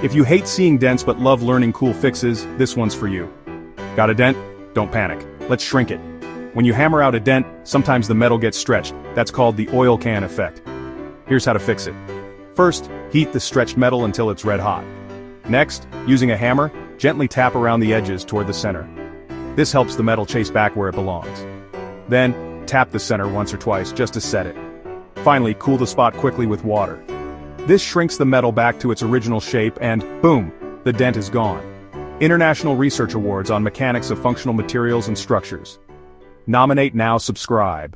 If you hate seeing dents but love learning cool fixes, this one's for you. Got a dent? Don't panic. Let's shrink it. When you hammer out a dent, sometimes the metal gets stretched. That's called the oil can effect. Here's how to fix it. First, heat the stretched metal until it's red hot. Next, using a hammer, gently tap around the edges toward the center. This helps the metal chase back where it belongs. Then, tap the center once or twice just to set it. Finally, cool the spot quickly with water. This shrinks the metal back to its original shape and, boom, the dent is gone. International Research Awards on Mechanics of Functional Materials and Structures. Nominate now, subscribe.